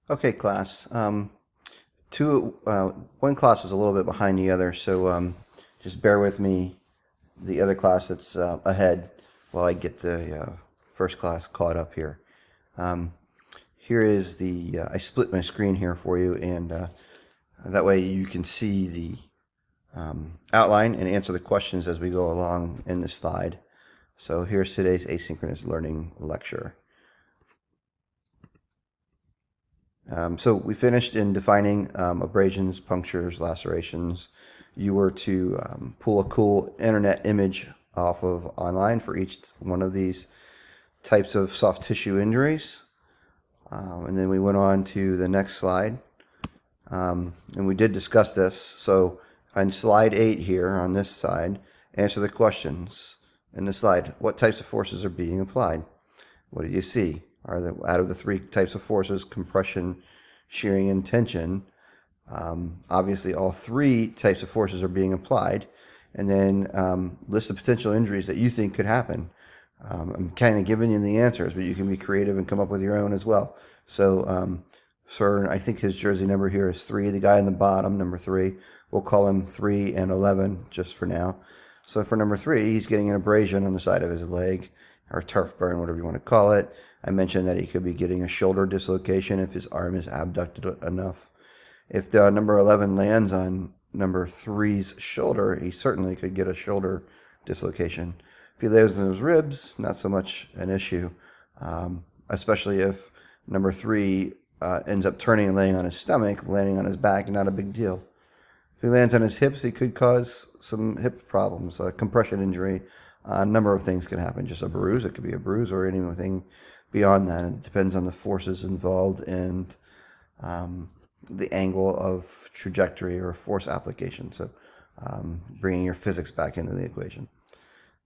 Okay, class. One class was a little bit behind the other, so just bear with me. The other class that's ahead while I get the first class caught up here. Um, Here is I split my screen here for you, and that way you can see the outline and answer the questions as we go along in the slide. So here's today's asynchronous learning lecture. So we finished in defining abrasions, punctures, lacerations. You were to pull a cool internet image off of online for each one of these types of soft tissue injuries. And then we went on to the next slide. And we did discuss this. So on slide 8 here on this side, answer the questions in the slide. What types of forces are being applied? What do you see? Out of the three types of forces, compression, shearing, and tension, obviously all three types of forces are being applied. And then list the potential injuries that you think could happen. I'm kind of giving you the answers, but you can be creative and come up with your own as well. So, sir, I think his jersey number here is 3. The guy in the bottom, number 3, we'll call him 3 and 11 just for now. So for number 3, he's getting an abrasion on the side of his leg, or turf burn, whatever you want to call it. I mentioned that he could be getting a shoulder dislocation if his arm is abducted enough. If the number 11 lands on number 3's shoulder, he certainly could get a shoulder dislocation. If he lands on his ribs, not so much an issue, especially if number 3 ends up turning and laying on his stomach, landing on his back, not a big deal. If he lands on his hips, he could cause some hip problems, a compression injury. A number of things could happen. Just a bruise, it could be a bruise, or anything beyond that. And it depends on the forces involved and the angle of trajectory or force application. So bringing your physics back into the equation.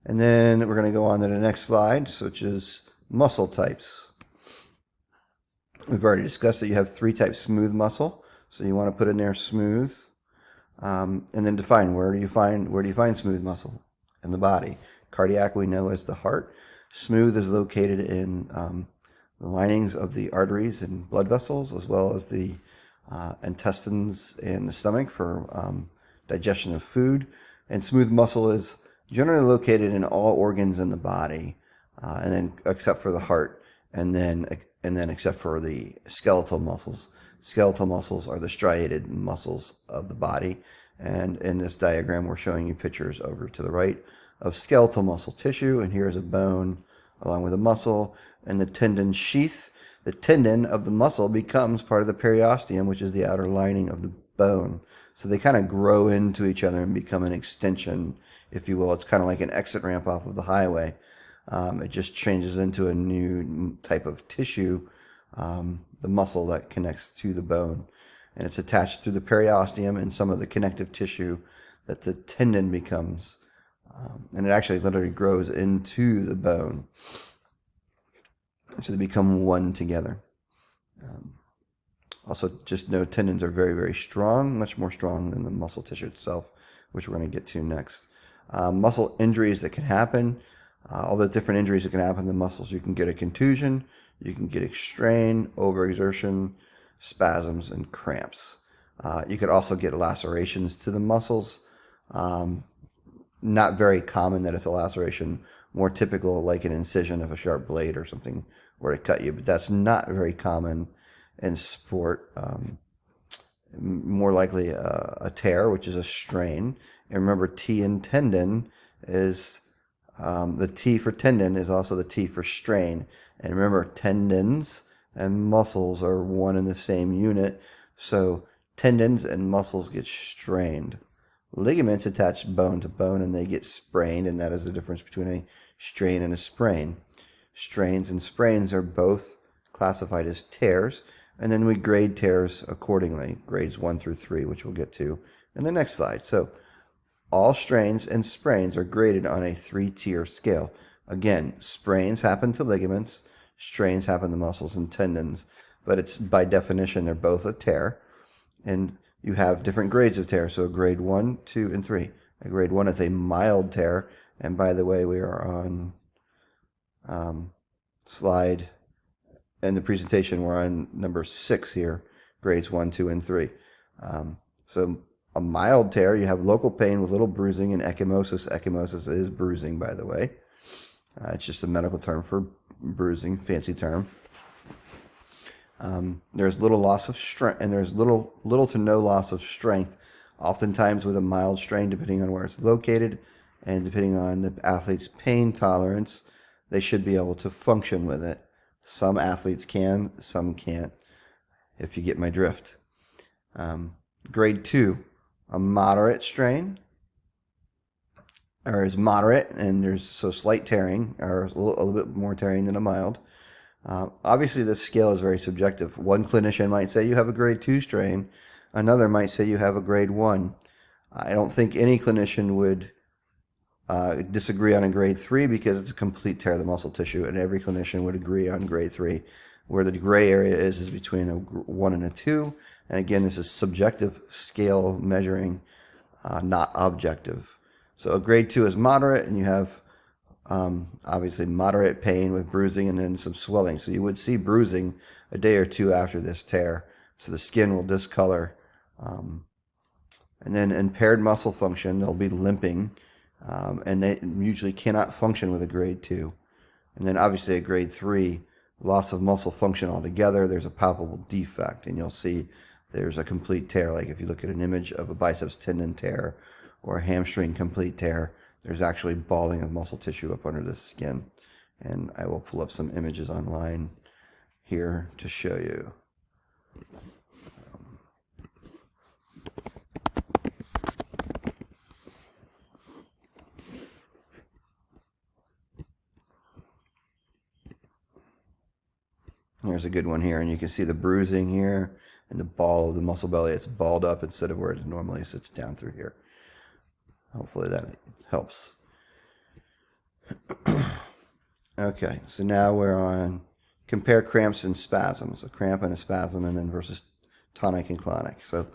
And then we're going to go on to the next slide, which is muscle types. We've already discussed that you have 3 types: smooth muscle, so you want to put in there smooth, and then define where do you find smooth muscle in the body. Cardiac we know as the heart. Smooth is located in the linings of the arteries and blood vessels, as well as the intestines and the stomach for digestion of food. And smooth muscle is generally located in all organs in the body, and then except for the heart, and then except for the skeletal muscles. Skeletal muscles are the striated muscles of the body. And in this diagram, we're showing you pictures over to the right of skeletal muscle tissue. And here's a bone along with a muscle and the tendon sheath. The tendon of the muscle becomes part of the periosteum, which is the outer lining of the bone. So they kind of grow into each other and become an extension, if you will. It's kind of like an exit ramp off of the highway. It just changes into a new type of tissue, the muscle that connects to the bone. And it's attached through the periosteum and some of the connective tissue that the tendon becomes. And it actually literally grows into the bone. So they become one together. Also, just know tendons are very, very strong, much more strong than the muscle tissue itself, which we're going to get to next. Muscle injuries that can happen. All the different injuries that can happen to the muscles. You can get a contusion, you can get strain, overexertion, spasms, and cramps. You could also get lacerations to the muscles. Not very common that it's a laceration. More typical like an incision of a sharp blade or something where it cut you, but that's not very common in sport. More likely a tear, which is a strain. And remember, T in tendon is the T for tendon is also the T for strain. And remember, tendons and muscles are one and the same unit. So tendons and muscles get strained. Ligaments attach bone to bone and they get sprained, and that is the difference between a strain and a sprain. Strains and sprains are both classified as tears, and then we grade tears accordingly, grades 1 through 3, which we'll get to in the next slide. So all strains and sprains are graded on a 3-tier scale. Again, sprains happen to ligaments, strains happen to muscles and tendons, but it's by definition they're both a tear, and you have different grades of tear. So grade 1, 2, and 3. A grade 1 is a mild tear, and by the way, we are on slide in the presentation, we're on number 6 here, grades 1, 2, and 3. So a mild tear, you have local pain with little bruising and ecchymosis. Ecchymosis is bruising, by the way. It's just a medical term for bruising, fancy term. There's little loss of strength, and there's little to no loss of strength, oftentimes with a mild strain, depending on where it's located, and depending on the athlete's pain tolerance, they should be able to function with it. Some athletes can, some can't, if you get my drift. Grade 2, a moderate strain, or is moderate, and there's slight tearing, or a little bit more tearing than a mild. Obviously, this scale is very subjective. One clinician might say you have a grade 2 strain. Another might say you have a grade 1. I don't think any clinician would disagree on a grade 3 because it's a complete tear of the muscle tissue, and every clinician would agree on grade 3. Where the gray area is between a 1 and a 2. And again, this is subjective scale measuring, not objective. So a grade 2 is moderate, and you have obviously moderate pain with bruising and then some swelling. So you would see bruising a day or two after this tear. So the skin will discolor. And then impaired muscle function, they'll be limping, and they usually cannot function with a grade 2. And then obviously a grade 3, loss of muscle function altogether, there's a palpable defect, and you'll see there's a complete tear. Like if you look at an image of a biceps tendon tear or a hamstring complete tear, there's actually balling of muscle tissue up under the skin. And I will pull up some images online here to show you. Here's a good one here, and you can see the bruising here and the ball of the muscle belly. It's balled up instead of where it normally sits down through here. Hopefully that helps. Okay, so now we're on compare cramps and spasms. A cramp and a spasm, and then versus tonic and clonic. So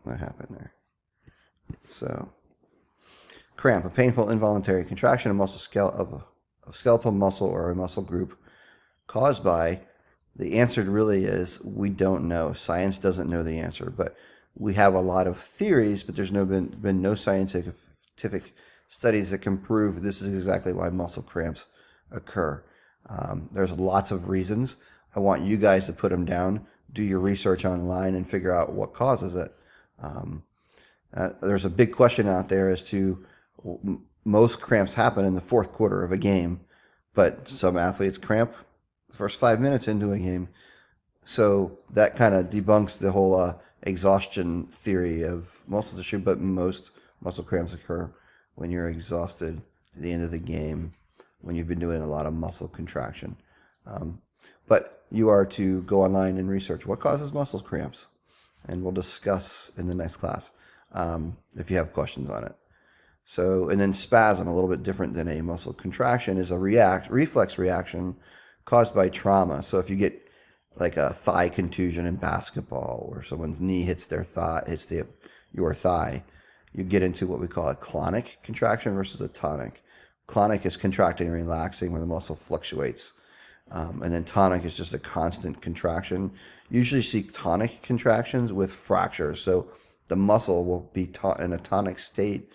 what happened there? So cramp, a painful involuntary contraction of skeletal muscle or a muscle group caused by, the answer really is we don't know. Science doesn't know the answer, but we have a lot of theories, but there's been no scientific studies that can prove this is exactly why muscle cramps occur. There's lots of reasons. I want you guys to put them down, do your research online, and figure out what causes it. There's a big question out there as to most cramps happen in the fourth quarter of a game, but some athletes cramp the first 5 minutes into a game. So that kind of debunks the whole exhaustion theory of muscle tissue, but most muscle cramps occur when you're exhausted at the end of the game, when you've been doing a lot of muscle contraction. But you are to go online and research what causes muscle cramps, and we'll discuss in the next class if you have questions on it. So, and then spasm, a little bit different than a muscle contraction, is a reflex reaction caused by trauma. So if you get like a thigh contusion in basketball, or someone's knee hits your thigh, you get into what we call a clonic contraction versus a tonic. Clonic is contracting and relaxing where the muscle fluctuates. And then tonic is just a constant contraction. Usually see tonic contractions with fractures. So the muscle will be in a tonic state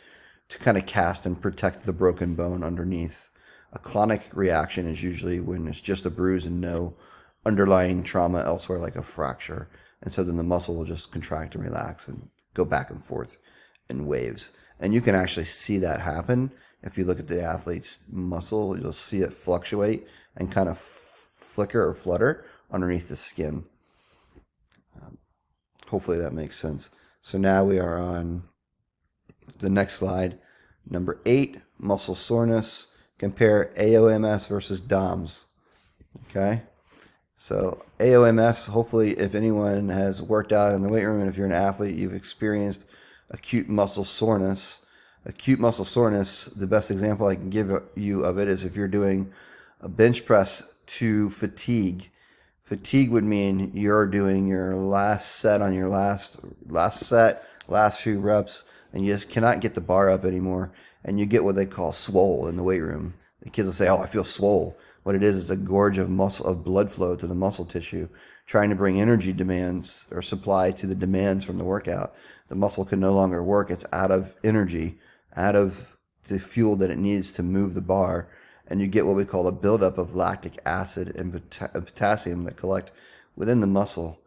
to kind of cast and protect the broken bone underneath. A clonic reaction is usually when it's just a bruise and no underlying trauma elsewhere, like a fracture. And so then the muscle will just contract and relax and go back and forth in waves. And you can actually see that happen. If you look at the athlete's muscle, you'll see it fluctuate and kind of flicker or flutter underneath the skin. Hopefully that makes sense. So now we are on the next slide, number 8, muscle soreness. Compare AOMS versus DOMS. Okay, so AOMS, hopefully if anyone has worked out in the weight room, and if you're an athlete, you've experienced acute muscle soreness. Acute muscle soreness, the best example I can give you of it is if you're doing a bench press to fatigue. Fatigue would mean you're doing your last set on your last few reps, and you just cannot get the bar up anymore, and you get what they call swole in the weight room. The kids will say, "Oh, I feel swole," What it is a gorge of blood flow to the muscle tissue, trying to bring energy demands or supply to the demands from the workout. The muscle can no longer work. It's out of energy, out of the fuel that it needs to move the bar, and you get what we call a buildup of lactic acid and potassium that collect within the muscle.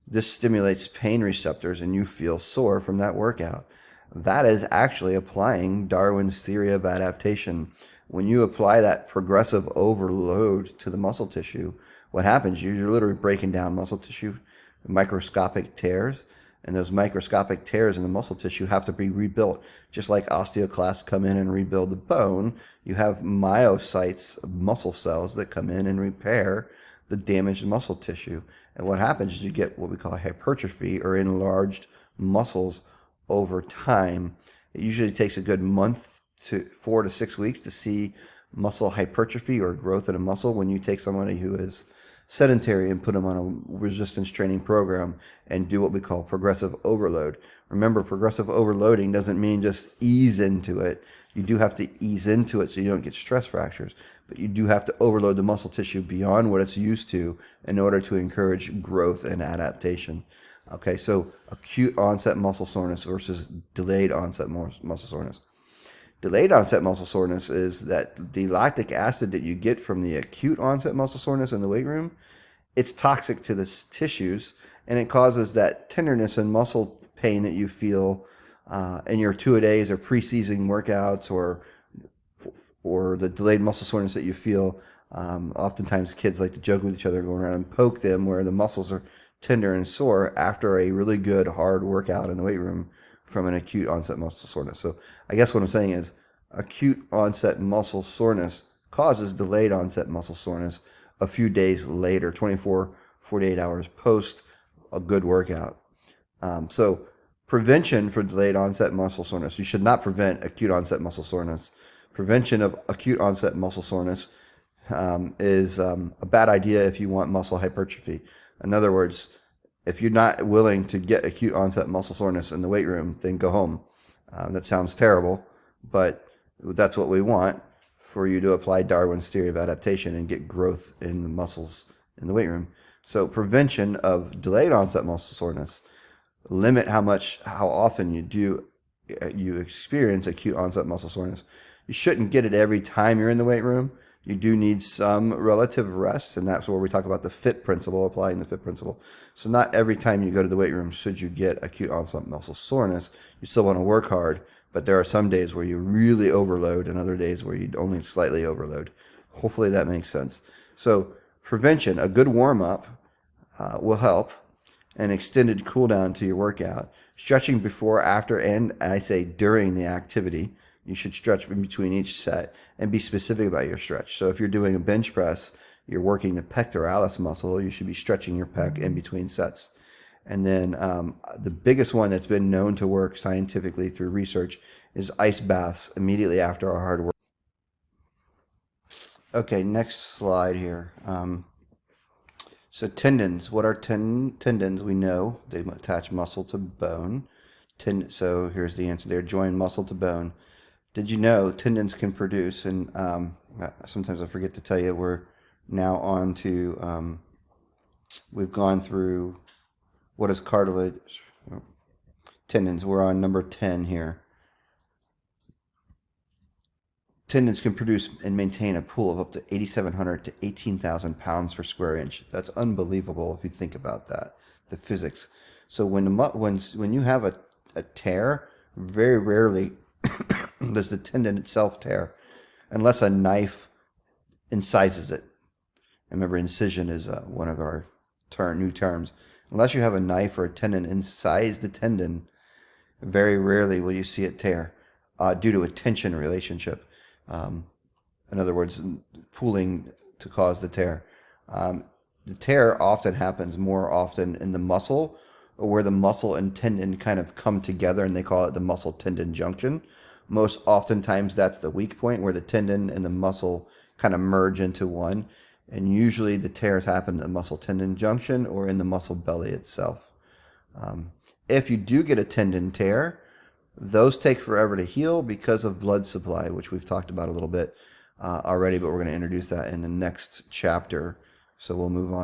This stimulates pain receptors, and you feel sore from that workout. That is actually applying Darwin's theory of adaptation. When you apply that progressive overload to the muscle tissue, what happens? You're literally breaking down muscle tissue, microscopic tears, and those microscopic tears in the muscle tissue have to be rebuilt. Just like osteoclasts come in and rebuild the bone, you have myocytes, muscle cells, that come in and repair the damaged muscle tissue. And what happens is you get what we call hypertrophy, or enlarged muscles, over time. It usually takes a good month to 4 to 6 weeks to see muscle hypertrophy or growth in a muscle when you take somebody who is sedentary and put them on a resistance training program and do what we call progressive overload. Remember, progressive overloading doesn't mean just ease into it. You do have to ease into it so you don't get stress fractures, but you do have to overload the muscle tissue beyond what it's used to in order to encourage growth and adaptation. Okay, so acute onset muscle soreness versus delayed onset muscle soreness. Delayed onset muscle soreness is that the lactic acid that you get from the acute onset muscle soreness in the weight room, it's toxic to the tissues, and it causes that tenderness and muscle pain that you feel in your two-a-days or preseason workouts, or the delayed muscle soreness that you feel. Oftentimes kids like to joke with each other, go around and poke them where the muscles are tender and sore after a really good hard workout in the weight room from an acute onset muscle soreness. So I guess what I'm saying is acute onset muscle soreness causes delayed onset muscle soreness a few days later, 24, 48 hours post a good workout. So prevention for delayed onset muscle soreness. You should not prevent acute onset muscle soreness. Prevention of acute onset muscle soreness is a bad idea if you want muscle hypertrophy. In other words, if you're not willing to get acute onset muscle soreness in the weight room, then go home. That sounds terrible, but that's what we want, for you to apply Darwin's theory of adaptation and get growth in the muscles in the weight room. So prevention of delayed onset muscle soreness, limit how often you experience acute onset muscle soreness. You shouldn't get it every time you're in the weight room. You do need some relative rest, and that's where we talk about the FIT principle, applying the FIT principle. So not every time you go to the weight room should you get acute onset muscle soreness. You still want to work hard, but there are some days where you really overload and other days where you only slightly overload. Hopefully that makes sense. So prevention, a good warm-up will help. An extended cool down to your workout. Stretching before, after, and I say during the activity. You should stretch in between each set and be specific about your stretch. So if you're doing a bench press, you're working the pectoralis muscle, you should be stretching your pec in between sets. And then the biggest one that's been known to work scientifically through research is ice baths immediately after a hard work. Okay, next slide here. So tendons. What are tendons? We know they attach muscle to bone. So here's the answer there. Join muscle to bone. Did you know tendons can produce, and sometimes I forget to tell you, we're now on to, we've gone through what is cartilage, tendons. We're on number 10 here. Tendons can produce and maintain a pool of up to 8,700 to 18,000 pounds per square inch. That's unbelievable if you think about that, the physics. So when you have a tear, very rarely does the tendon itself tear, unless a knife incises it. And remember, incision is one of our new terms. Unless you have a knife or a tendon incise the tendon, very rarely will you see it tear due to a tension relationship. In other words, pooling to cause the tear. The tear often happens more often in the muscle, or where the muscle and tendon kind of come together, and they call it the muscle tendon junction. Most oftentimes that's the weak point, where the tendon and the muscle kind of merge into one. And usually the tears happen in the muscle tendon junction or in the muscle belly itself. If you do get a tendon tear, those take forever to heal because of blood supply, which we've talked about a little bit. already, but we're going to introduce that in the next chapter. So we'll move on.